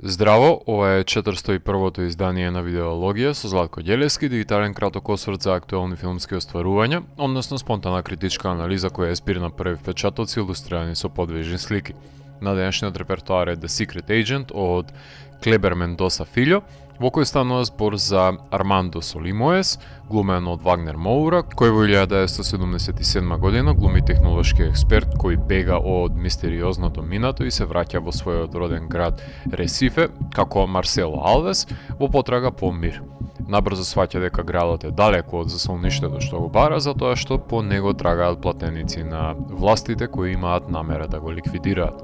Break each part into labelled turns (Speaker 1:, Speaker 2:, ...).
Speaker 1: Здраво, ова е 401-то издание на Видеологија со Златко Ѓелевски, дигитален краток осврт за актуелни филмски остварувања, односно спонтана критичка анализа која е збир на први впечатоци илустрирани со подвижни слики. На денешниот репертоар е The Secret Agent од Клебер Мендоса Фильо, во кој станува збор за Армандо Солимоес, глумен од Вагнер Моура, кој во 1977 година глуми технолошки експерт кој бега од мистериозното минато и се враќа во својот роден град Ресифе, како Марсело Алвес, во потрага по мир. Набрзо сваќа дека градот е далеко од засолништето што го бара, затоа што по него трагаат платеници на властите кои имаат намера да го ликвидираат.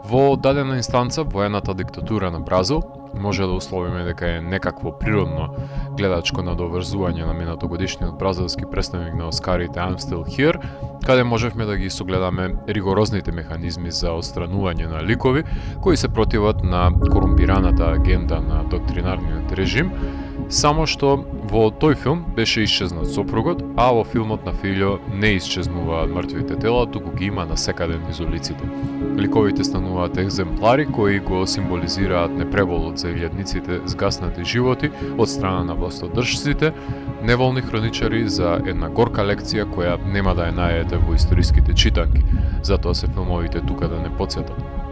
Speaker 1: Во дадена инстанца, воената диктатура на Бразил, може да условиме дека е некакво природно гледачко надоврзување на минатогодишниот бразилски представник на Оскарите I'm Still Here, каде можевме да ги согледаме ригорозните механизми за отстранување на ликови кои се противат на корумпираната агенда на доктринарниот режим, само што во тој филм беше исчезнат сопругот, а во филмот на Фильо не исчезнуваат мртвите тела, туку ги има насекаде низ улиците. Ликовите стануваат екземплари кои го символизираат непреболот за илјадниците згаснати животи од страна на властодржците, неволни хроничари за една горка лекција која нема да ја најдете во историските читанки, затоа се филмовите тука да не потсетат.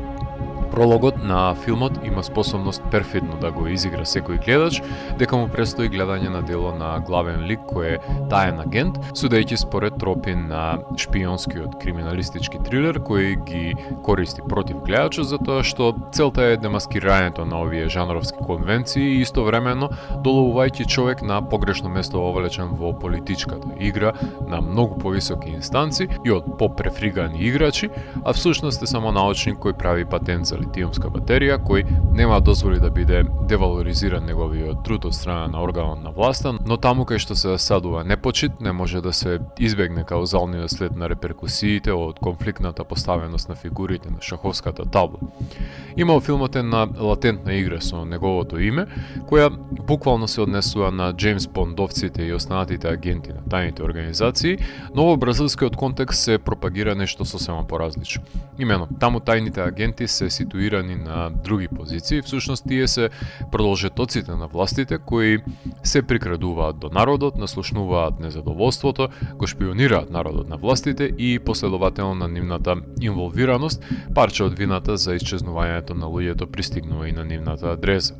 Speaker 1: Прологот на филмот има способност перфидно да го изигра секој гледач, дека му престои гледање на дело на главен лик кој е таен агент, судејќи според тропи на шпионскиот криминалистички трилер кој ги користи против гледачот, затоа што целта е демаскирањето на овие жанровски конвенции и истовремено доловувајќи човек на погрешно место вовлечен во политичката игра на многу повисоки инстанци и од попрефригани играчи, а всушност е само научник кој прави патент за литиумска батерија, кој нема дозволи да биде девалоризиран неговиот труд од страна на органот на власта, но таму кај што се засадува непочит, не може да се избегне каузалниот след на реперкусиите од конфликтната поставеност на фигурите на шаховската табла. Има во филмот една латентна игра со неговото име, која буквално се однесува на Джеймс Бондовците и останатите агенти на тајните организации, но во бразилскиот контекст се пропагира нешто сосема поразлично. Имено, таму тајните агенти се ситуирани на други позиции, всушност тие се продолжетоците на властите кои се прикрадуваат до народот, наслушнуваат незадоволството, го шпионираат народот на властите и последователно на нивната инволвираност, парче од вината за исчезнувањето на луѓето пристигнува и на нивната адреса.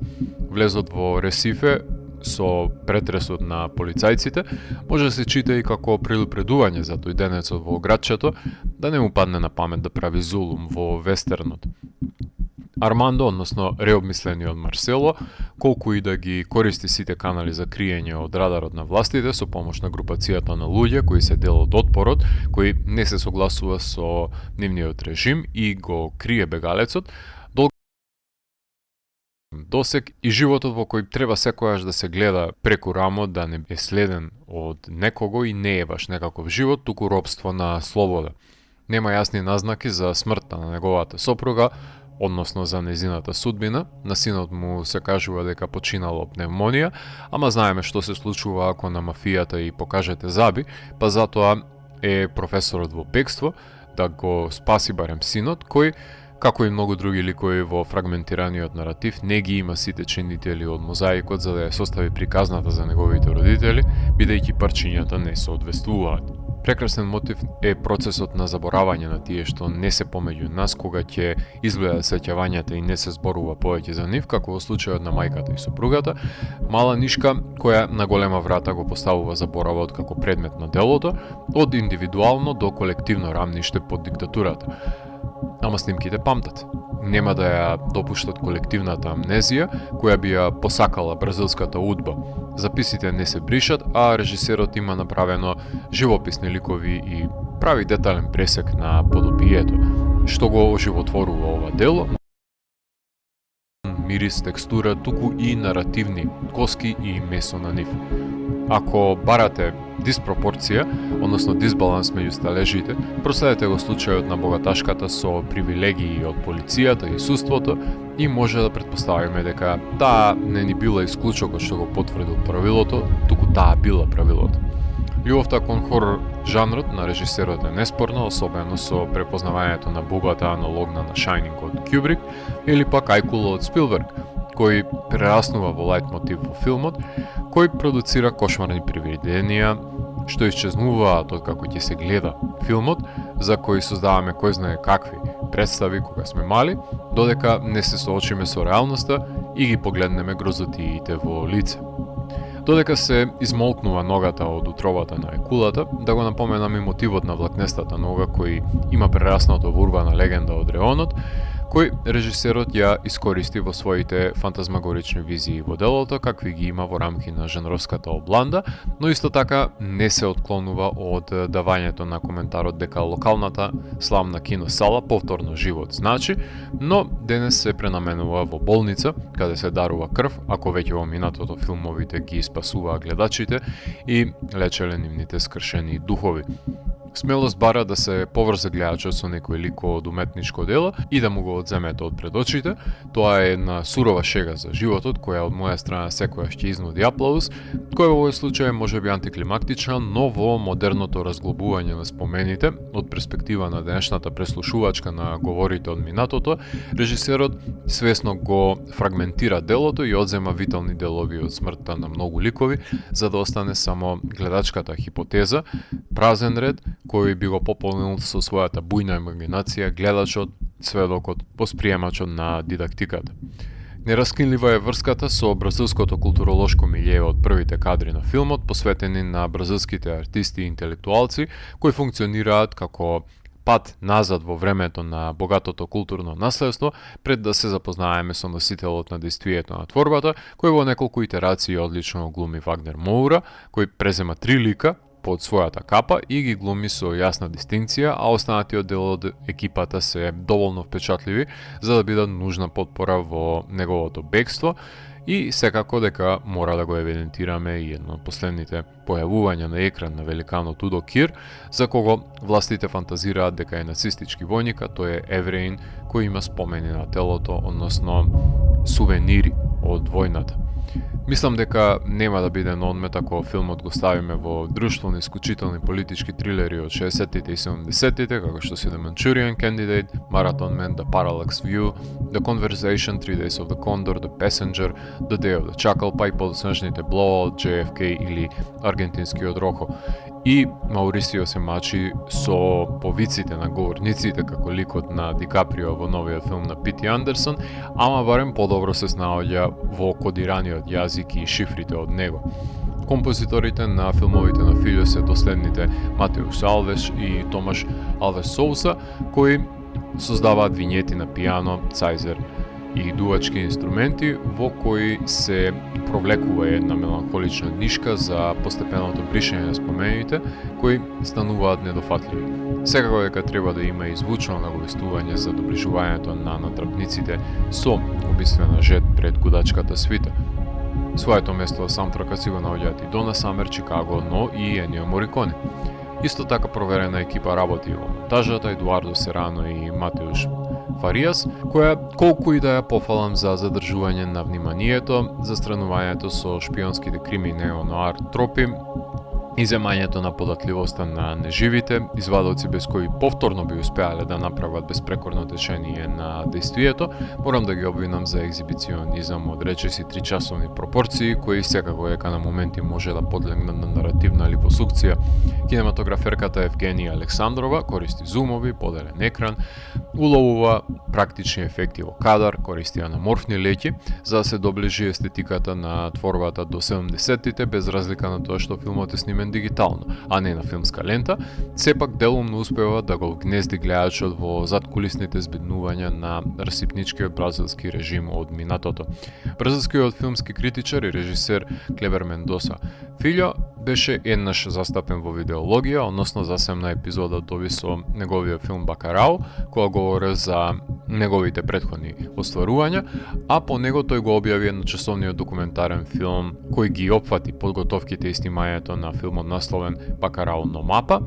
Speaker 1: Влезот во Ресифе со претресот на полицајците може да се чита и како предупредување за тој денецот во градчето да не му падне на памет да прави зулум во вестернот. Армандо, односно реобмислениот Марсело, колку и да ги користи сите канали за криење од радарот на властите со помош на групацијата на луѓе кои се дел од отпорот, кои не се согласува со нивниот режим и го крие бегалецот, досек и животот во кој треба секојаш да се гледа преку рамо, да не е следен од некого и не е баш некаков живот, туку робство на слобода. Нема јасни назнаки за смртта на неговата сопруга, односно за незината судбина. На синот му се кажува дека починало од пневмонија, ама знаеме што се случува ако на мафијата и покажете заби, па затоа е професорот во бегство да го спаси барем синот, кој како и многу други ликови во фрагментираниот наратив, не ги има сите чинители од мозаикот за да ја состави приказната за неговите родители, бидејќи парчињата не се одвествуваат. Прекрасен мотив е процесот на заборавање на тие што не се помеѓу нас кога ќе изгледат сеќавањата и не се зборува повеќе за нив, како во случајот на мајката и сопругата, мала нишка која на голема врата го поставува заборавот како предмет на делото, од индивидуално до колективно рамниште под диктатурата. Ама снимките памтат. Нема да ја допуштат колективната амнезија, која би ја посакала бразилската удба. Записите не се бришат, а режисерот има направено живописни ликови и прави детален пресек на подобието, што го оживотворува ова дело. Мирис, текстура, туку и наративни коски и месо на нив. Ако барате диспропорција, односно дисбаланс меѓу сталежите, проследете го случајот на богаташката со привилегии од полицијата и суството и може да претпоставиме дека таа не ни била исклучокот што го потврдил правилото, туку таа била правилото. Љубовта кон хорор Жанрот на режисерот е неспорно, особено со препознавањето на бубата аналогна на Shining од Кубрик или пак Ајкула од Спилберг, кој прераснува во лајт мотив во филмот, кој продуцира кошмарни привиденија, што исчезнуваат откако ќе се гледа филмот, за кој создаваме кој знае какви представи кога сме мали, додека не се соочиме со реалноста и ги погледнеме грозотиите во лице. Додека се измолкнува ногата од утробата на екулата, да го напоменам и мотивот на влакнестата нога кој има прераснато во урбана легенда од реонот, кој режисерот ја искористи во своите фантазмагорични визии во делото, какви ги има во рамки на жанровската обланда, но исто така не се отклонува од давањето на коментарот дека локалната славна киносала повторно живот значи, но денес се пренаменува во болница, каде се дарува крв, ако веќе во минатото филмовите ги спасуваа гледачите и лечеле нивните скршени духови. Смелост бара да се поврзе гледачот со некој лик од уметничко дело и да му го одземете од пред очите. Тоа е една сурова шега за животот, која од моја страна секојаш ќе изнуди аплауз, која во овој случај може би антиклимактична, но во модерното разглобување на спомените, од перспектива на денешната преслушувачка на говорите од минатото, режисерот свесно го фрагментира делото и одзема витални делови од смртта на многу ликови, за да остане само гледачката хипотеза, празен ред, кој би го пополнил со својата бујна имагинација гледачот, сведокот, восприемачот на дидактиката. Нераскинлива е врската со бразилското културолошко милје од првите кадри на филмот, посветени на бразилските артисти и интелектуалци, кои функционираат како пат назад во времето на богатото културно наследство, пред да се запознаеме со носителот на действието на творбата, кој во неколку итерации одлично глуми Вагнер Моура, кој презема 3 лика под својата капа и ги глуми со јасна дистинкција, а останатиот дел од екипата се доволно впечатливи за да бидат нужна потпора во неговото бегство и секако дека мора да го евидентираме и едно од последните појавувања на екран на великанот Удо Кир, за кого властите фантазираат дека е нацистички војник, а тој е евреин кој има спомени на телото, односно сувенири од војната. Мислам дека нема да биде на одмет ако филмот го ставиме во друштво на исклучителни политички трилери од 60-тите и 70-тите, како што се The Manchurian Candidate, Marathon Man, The Parallax View, The Conversation, 3 Days of the Condor, The Passenger, The Day of the Chacal, па и подоцнежните Blowout, JFK или аргентинскиот Рохо. И Маурисио се мачи со повиците на говорниците како ликот на Ди Каприо во новиот филм на Пити Андерсон, ама барем подобро се снаоѓа во кодираниот јазик и шифрите од него. Композиторите на филмовите на Филјо се доследните Матеус Алвеш и Томаш Алвеш Соуса, кои создаваат винјети на пијано, цајзер и дувачки инструменти во кои се провлекува една меланхолична нишка за постепеното бришење на спомените кои стануваат недофатливи. Секако дека треба да има и звучно наговестување за доближувањето на натрапниците со убиствена жет пред гудачката свита. Своето место во саундтракот си го наоѓаат и Дона Самер, Чикаго, но и Енио Мориконе. Исто така проверена екипа работи во монтажата, Едуардо Серано и Матеуш Фаријас, која колку и да ја пофалам за задржување на вниманието, застранувањето со шпионските крими неонуар тропи, иземањето на податливоста на неживите, извадоци без кои повторно би успеале да направат безпрекорно течение на действието, морам да ги обвинам за екзибиционизам од речиси 3-часовни пропорции, кои секако дека на моменти може да подлегнат на наративна липосукција. Кинематограферката Евгенија Александрова користи зумови, поделен екран, уловува практични ефекти во кадар, користи анаморфни леќи, за да се доближи естетиката на творбата до 70-тите, без разлика на тоа што филмот е снимен дигитално, а не на филмска лента, сепак делумно успева да го вгнезди гледачот во задкулисните збиднувања на расипничкиот бразилски режим од минатото. Бразилскиот филмски критичар и режисер Клевер Мендоса Филјо беше еднаш застапен во видеологија, односно за 7 епизода доби со неговиот филм Бакарао, која говори за неговите претходни остварувања, а по него тој го објави едночасовниот документарен филм кој ги опфати подготовките и снимањето на филмот насловен Бакарао но мапа,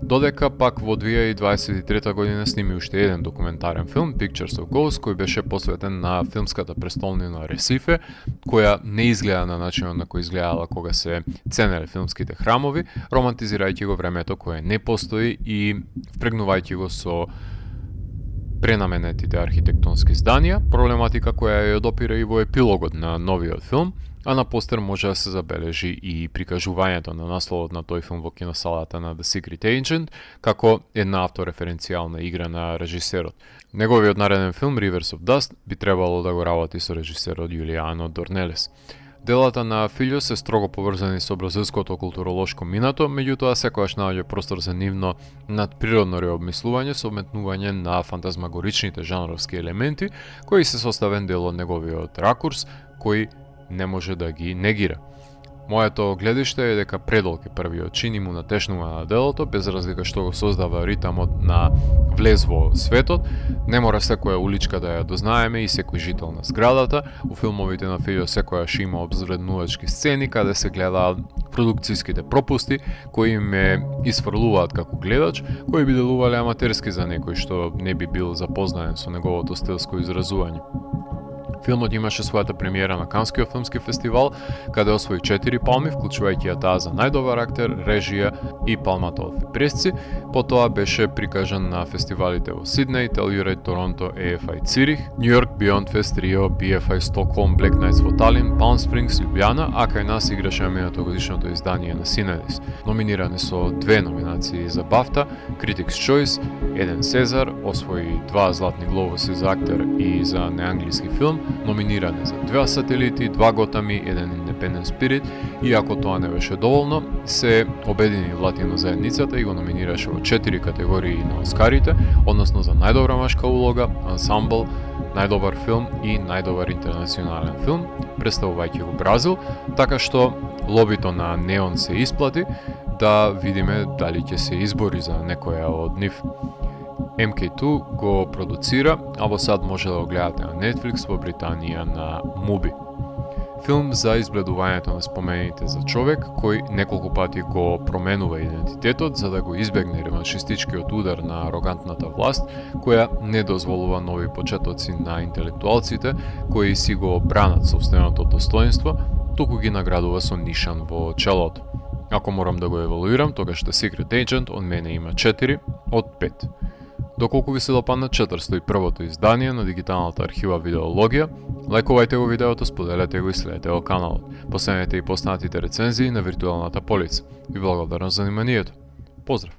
Speaker 1: Додека пак во 2023 година сними уште еден документарен филм, Pictures of Ghosts, кој беше посветен на филмската престолнина Ресифе, која не изгледа на начинот на кој изгледала кога се ценеле филмските храмови, романтизирајќи го времето кое не постои и впрегнувајќи го со пренаменетите архитектонски зданија, проблематика која ја допира и во епилогот на новиот филм, а на постер може да се забележи и прикажувањето на насловот на тој филм во киносалата на The Secret Agent, како една автореференцијална игра на режисерот. Неговиот нареден филм, Rivers of Dust, би требало да го работи со режисерот Јулиано Дорнелес. Делата на Филјо се строго поврзани со бразилското културолошко минато, меѓутоа секогаш наоѓа простор за нивно надприродно реобмислување со вметнување на фантазмагоричните жанровски елементи, кои се составен дел од неговиот ракурс, кој не може да ги негира. Моето гледиште е дека предолг е првиот чин и му натешнува на делото, без разлика што го создава ритамот на влез во светот. Не мора секоја уличка да ја дознаеме и секој жител на зградата. У филмовите на Филјо секојаш има обзреднувачки сцени каде се гледаат продукцијските пропусти кои ме isfрлуваат како гледач, кои би делувале аматерски за некој што не би бил запознаен со неговото стилско изразување. Филмот имаше својата премиера на Канскиот филмски фестивал, каде освои 4 палми, вклучувајќи ја таа за најдобар актер, режија и палмата од пресци. Потоа беше прикажан на фестивалите во Сиднеј, Телјурид, Торонто, EFI Цирих, Њујорк, Beyond Fest, Рио, BFI Стокхолм, Black Nights во Талин, Palm Springs, Лјубљана, а кај нас играше минатогодишното издание на Синедис. Номинирани со 2 номинации за BAFTA, Critics' Choice, 1 Сезар, освои 2 златни глобуси за актер и за неанглиски филм, номиниране за 2 сателити, 2 Готами, 1 Independent Spirit, и ако тоа не беше доволно, се обедини латино заедницата и го номинираше во 4 категории на Оскарите, односно за најдобра машка улога, ансамбл, најдобар филм и најдобар интернационален филм, представувајќи го Бразил, така што лобито на Неон се исплати, да видиме дали ќе се избори за некоја од нив. MK2 го продуцира, а во сад може да го гледате на Netflix во Британија на Mubi. Филм за избледувањето на спомените за човек кој неколку пати го променува идентитетот за да го избегне реваншистичкиот удар на арогантната власт, која не дозволува нови почетоци на интелектуалците кои си го бранат сопственото достоинство, туку ги наградува со нишан во челото. Ако морам да го евалуирам, тогаш The Secret Agent од мене има 4 од 5. Доколку ви се допадна 401-то издание на дигиталната архива Видеологија, лајкувајте го видеото, споделете го и следете го каналот. Последете и поснатите рецензии на виртуелната полица. Ви благодарам за вниманието. Поздрав!